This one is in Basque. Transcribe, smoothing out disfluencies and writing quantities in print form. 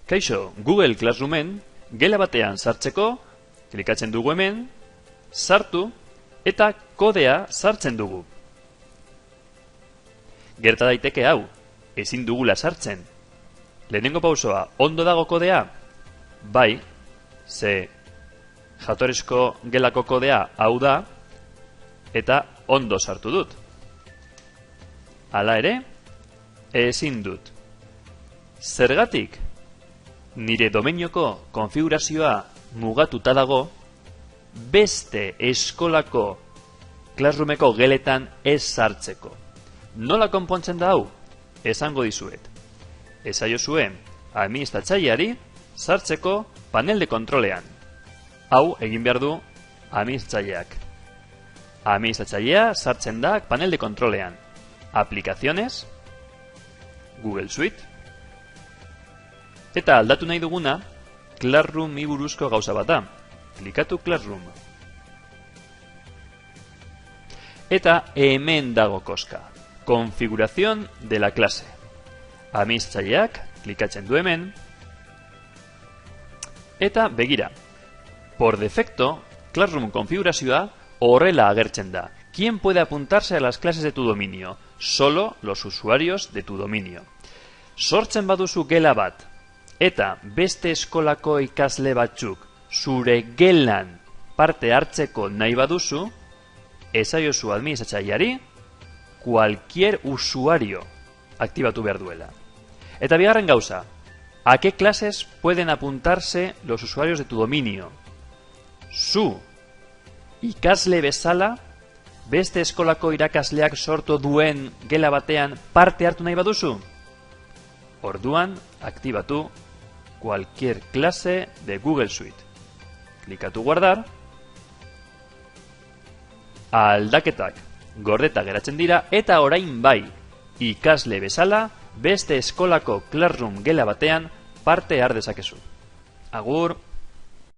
Kaixo, Google Classroomen gela batean sartzeko, klikatzen dugu hemen, sartu eta kodea sartzen dugu. Gerta daiteke hau, ezin dugula sartzen. Lehenengo pausoa, ondo dago kodea? Bai, ze jatorrizko gelako kodea hau da, eta ondo sartu dut. Hala ere, ezin dut. Zergatik? Nire domeinoko konfigurazioa mugatuta dago, beste eskolako Classroomeko geletan ez sartzeko. Nola konpontzen da hau? Esango dizuet. Esaiozue administratzaileari sartzeko panel de kontrolean. Hau egin behar du administratzaileak. Administratzailea sartzen da panel de kontrolean. Aplikaciones, Google Suite, eta aldatu nahi duguna Classroom buruzko gauza bat da. Klikatu Classroom. Eta hemen dago koska. Configuración de la clase. Administratzaileak klikatzen du hemen. Eta begira. Por defecto, Classroom konfigurazioa horrela agertzen da. ¿Quién puede apuntarse a las clases de tu dominio? Solo los usuarios de tu dominio. Sortzen baduzu gela bat, eta beste eskolako ikasle batzuk zure gelan parte hartzeko nahi baduzu, esaiozu administratzaileari cualquier usuario aktibatu behar duela. Eta bigarren gauza, ¿a qué clases pueden apuntarse los usuarios de tu dominio? Zu ikasle bezala beste eskolako irakasleak sortu duen gela batean parte hartu nahi baduzu? Orduan, aktibatu cualquier clase de Google Suite. Klikatu guardar. Aldaketak gordeta geratzen dira eta orain bai, ikasle bezala beste eskolako Classroom gela batean parte har dezakezu. Agur!